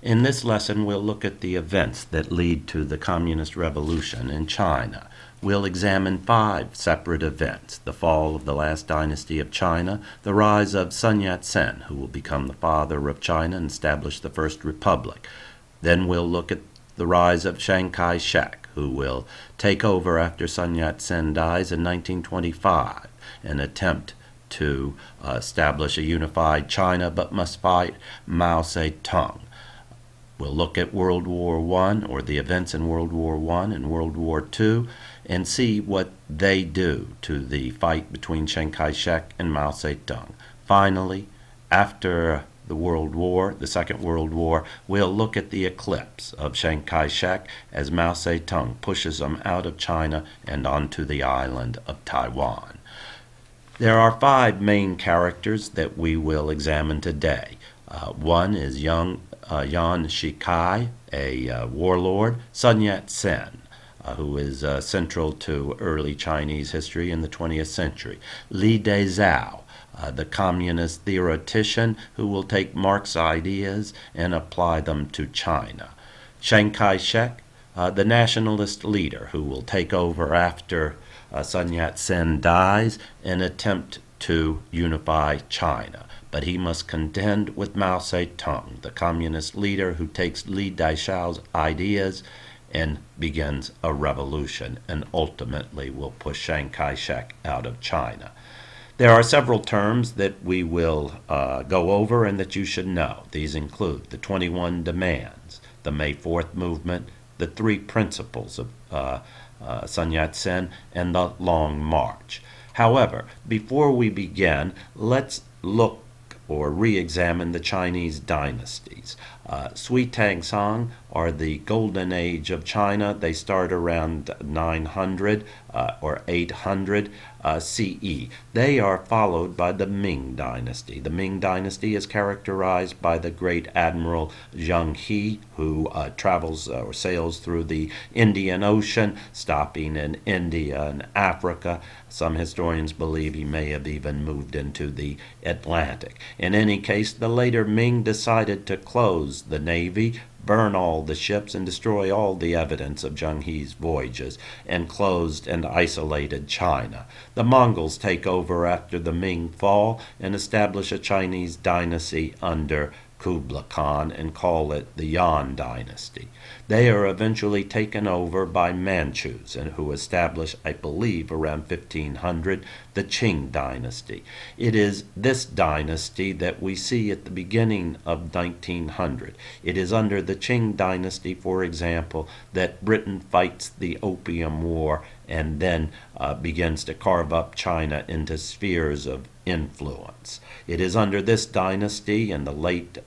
In this lesson, we'll look at the events that lead to the Communist Revolution in China. We'll examine 5 separate events: the fall of the last dynasty of China, the rise of Sun Yat-sen, who will become the father of China and establish the first republic. Then we'll look at the rise of Chiang Kai-Shek, who will take over after Sun Yat-sen dies in 1925 and attempt to establish a unified China, but must fight Mao Zedong. We'll look at World War I, or the events in World War I and World War II, and see what they do to the fight between Chiang Kai-shek and Mao Zedong. Finally, after the Second World War, we'll look at the eclipse of Chiang Kai-shek as Mao Zedong pushes him out of China and onto the island of Taiwan. There are 5 main characters that we will examine today. One is Yuan Shikai, a warlord; Sun Yat-sen, who is central to early Chinese history in the 20th century; Li Dezhou, the communist theoretician who will take Marx's ideas and apply them to China; Chiang Kai-shek, the nationalist leader who will take over after Sun Yat-sen dies and attempt to unify China. But he must contend with Mao Zedong, the communist leader who takes Li Dezhou's ideas and begins a revolution and ultimately will push Chiang Kai-shek out of China. There are several terms that we will go over and that you should know. These include the 21 demands, the May 4th movement, the 3 principles of Sun Yat-sen, and the Long March. However, before we begin, let's look or re-examine the Chinese dynasties. Sui Tang Song are the golden age of China. They start around 900 or 800 CE. They are followed by the Ming Dynasty. The Ming Dynasty is characterized by the great Admiral Zheng He, who travels or sails through the Indian Ocean, stopping in India and Africa. Some historians believe he may have even moved into the Atlantic. In any case, the later Ming decided to close the navy, burn all the ships, and destroy all the evidence of Zheng He's voyages, and closed and isolated China. The Mongols take over after the Ming fall and establish a Chinese dynasty under Kublai Khan and call it the Yuan Dynasty. They are eventually taken over by Manchus, and who establish, I believe, around 1500, the Qing Dynasty. It is this dynasty that we see at the beginning of 1900. It is under the Qing Dynasty, for example, that Britain fights the Opium War and then begins to carve up China into spheres of influence. It is under this dynasty in the late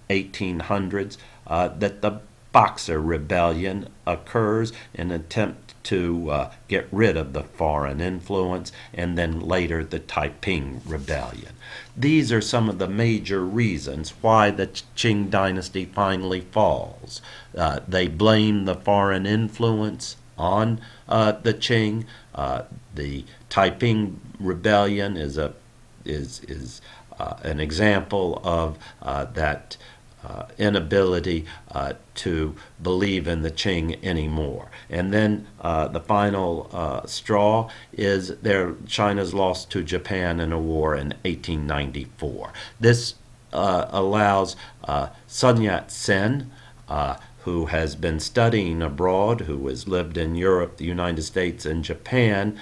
1800s that the Boxer Rebellion occurs, an attempt to get rid of the foreign influence, and then later the Taiping Rebellion. These are some of the major reasons why the Qing dynasty finally falls. They blame the foreign influence on the Qing. The Taiping Rebellion is an example of that inability to believe in the Qing anymore. And then the final straw is China's loss to Japan in a war in 1894. This allows Sun Yat-sen, who has been studying abroad, who has lived in Europe, the United States, and Japan,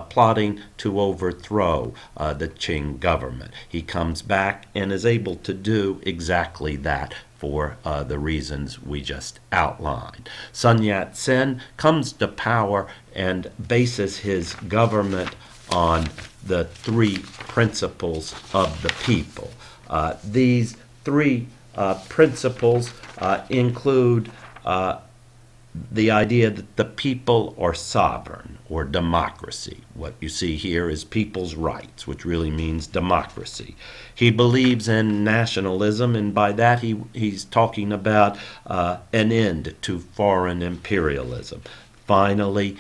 plotting to overthrow the Qing government. He comes back and is able to do exactly that for the reasons we just outlined. Sun Yat-sen comes to power and bases his government on the 3 principles of the people. These 3 principles include the idea that the people are sovereign, or democracy. What you see here is people's rights, which really means democracy. He believes in nationalism, and by that he's talking about an end to foreign imperialism. Finally,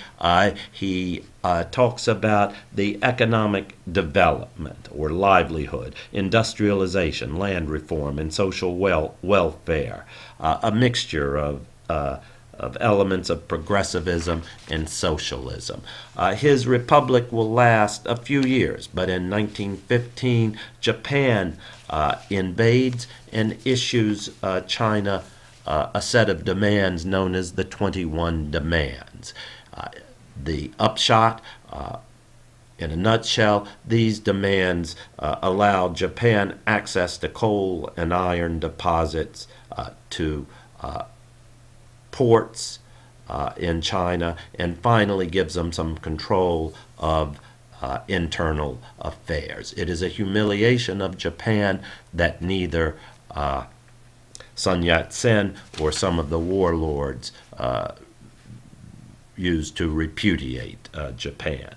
he talks about the economic development or livelihood, industrialization, land reform, and social welfare, a mixture of elements of progressivism and socialism. His republic will last a few years, but in 1915, Japan invades and issues China a set of demands known as the 21 Demands. The upshot, in a nutshell, these demands allowed Japan access to coal and iron deposits, to ports in China, and finally gives them some control of internal affairs. It is a humiliation of Japan that neither Sun Yat-sen or some of the warlords used to repudiate Japan.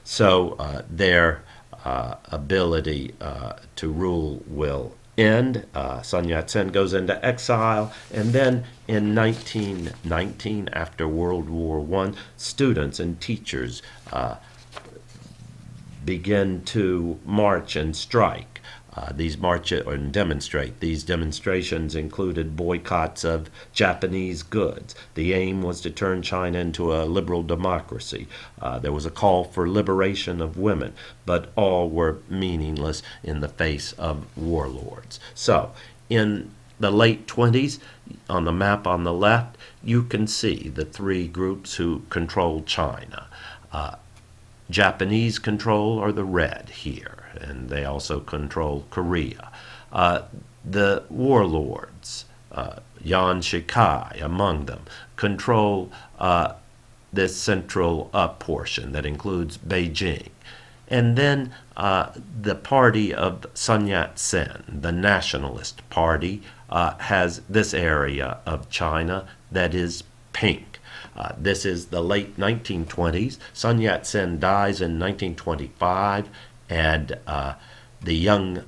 So their ability to rule will end. Sun Yat-sen goes into exile, and then in 1919, after World War I, students and teachers begin to march and strike. These march and demonstrate. These demonstrations included boycotts of Japanese goods. The aim was to turn China into a liberal democracy. There was a call for liberation of women, but all were meaningless in the face of warlords. So, in the late 20s, on the map on the left, you can see the three groups who control China. Japanese control are the red here, and they also control Korea. The warlords, Yuan Shikai among them, control this central portion that includes Beijing. And then the party of Sun Yat-sen, the Nationalist Party, has this area of China that is pink. This is the late 1920s. Sun Yat-sen dies in 1925, and the young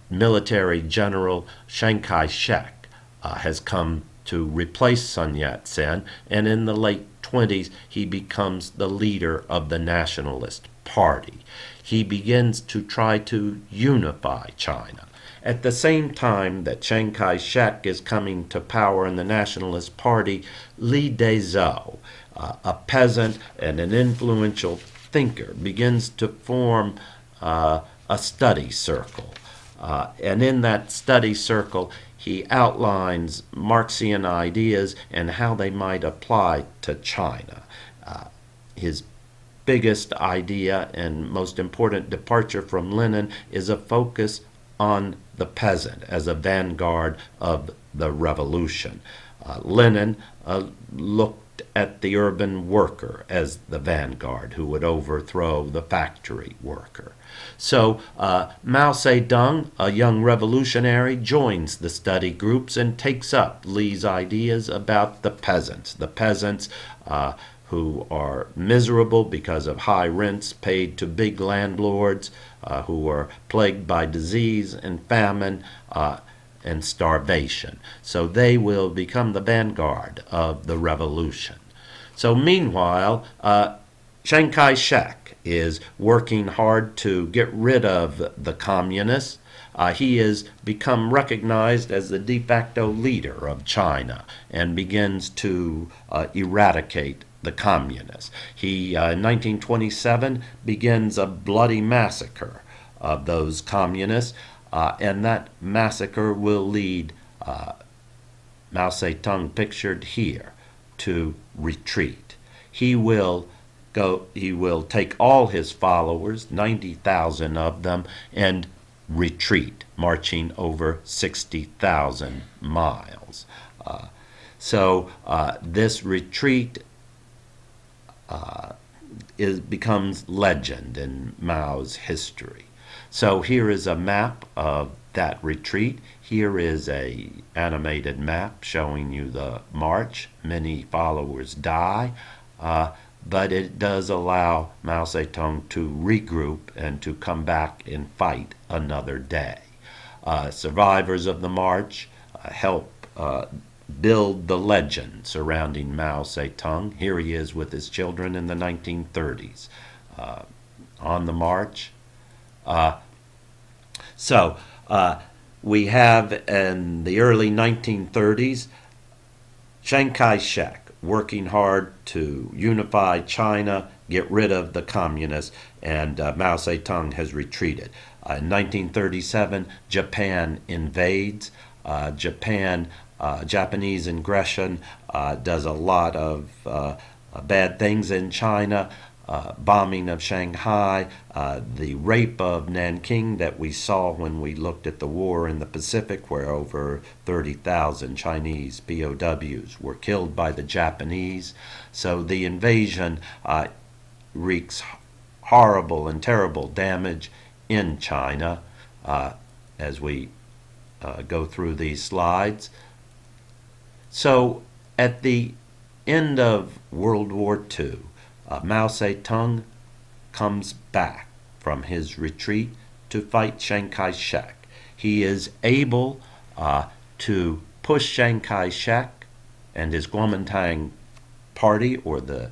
military general Chiang Kai-Shek has come to replace Sun Yat-sen, and in the late 20s he becomes the leader of the Nationalist Party. He begins to try to unify China. At the same time that Chiang Kai-shek is coming to power in the Nationalist Party, Li Dezhou, a peasant and an influential thinker, begins to form a study circle. And in that study circle, he outlines Marxian ideas and how they might apply to China. His biggest idea and most important departure from Lenin is a focus on the peasant as a vanguard of the revolution. Lenin looked at the urban worker as the vanguard who would overthrow the factory worker. So Mao Zedong, a young revolutionary, joins the study groups and takes up Li's ideas about the peasants who are miserable because of high rents paid to big landlords, who are plagued by disease and famine and starvation. So they will become the vanguard of the revolution. So meanwhile, Chiang Kai-shek is working hard to get rid of the communists. He has become recognized as the de facto leader of China and begins to eradicate the communists. He, in 1927, begins a bloody massacre of those communists, and that massacre will lead Mao Zedong, pictured here, to retreat. He will take all his followers, 90,000 of them, and retreat, marching over 60,000 miles. So this retreat becomes legend in Mao's history. So here is a map of that retreat. Here is a animated map showing you the march. Many followers die, but it does allow Mao Zedong to regroup and to come back and fight another day. Survivors of the march help build the legend surrounding Mao Zedong. Here he is with his children in the 1930s on the march. So we have in the early 1930s Chiang Kai-Shek working hard to unify China, get rid of the communists, and Mao Zedong has retreated. In 1937, Japan invades. Japanese aggression does a lot of bad things in China. Bombing of Shanghai, the rape of Nanking that we saw when we looked at the war in the Pacific, where over 30,000 Chinese POWs were killed by the Japanese. So the invasion wreaks horrible and terrible damage in China as we go through these slides. So at the end of World War II, Mao Zedong comes back from his retreat to fight Chiang Kai-Shek. He is able to push Chiang Kai-Shek and his Kuomintang party, or the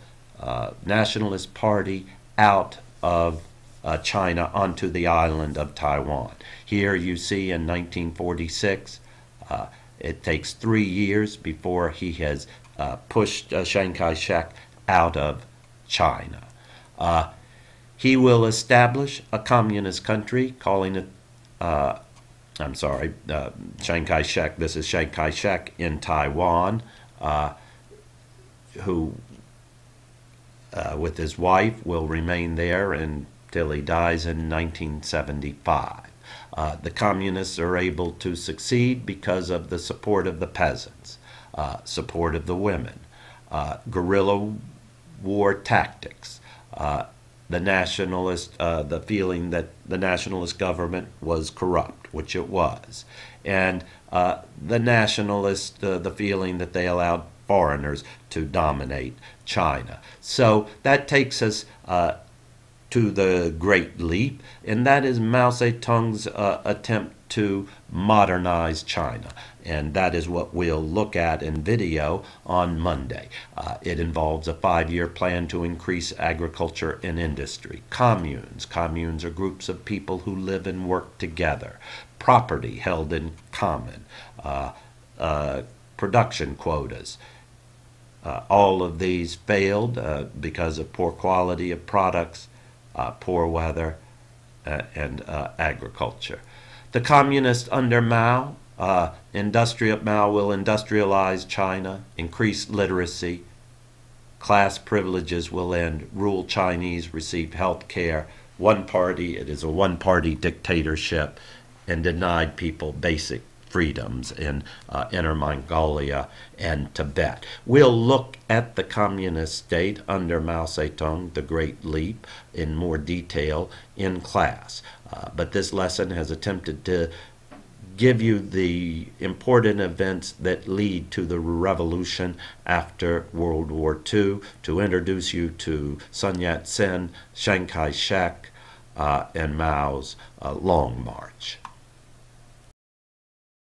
Nationalist Party, out of China onto the island of Taiwan. Here you see in 1946, it takes 3 years before he has pushed Chiang Kai-Shek out of China. He will establish a communist country, calling it, Chiang Kai-Shek, this is Chiang Kai-Shek in Taiwan, who, with his wife, will remain there until he dies in 1975. The communists are able to succeed because of the support of the peasants, support of the women, guerrilla war tactics, the feeling that the nationalist government was corrupt, which it was, and the feeling that they allowed foreigners to dominate China. So that takes us to the Great Leap, and that is Mao Zedong's attempt to modernize China. And that is what we'll look at in video on Monday. It involves a 5-year plan to increase agriculture and industry. Communes. Communes are groups of people who live and work together. Property held in common. Production quotas. All of these failed because of poor quality of products, poor weather, and agriculture. The communists under Mao, Mao will industrialize China, increase literacy, class privileges will end, rural Chinese receive health care, it is a one-party dictatorship, and denied people basic freedoms in Inner Mongolia and Tibet. We'll look at the communist state under Mao Zedong, the Great Leap, in more detail in class. But this lesson has attempted to give you the important events that lead to the revolution after World War II, to introduce you to Sun Yat-sen, Chiang Kai-Shek, and Mao's Long March.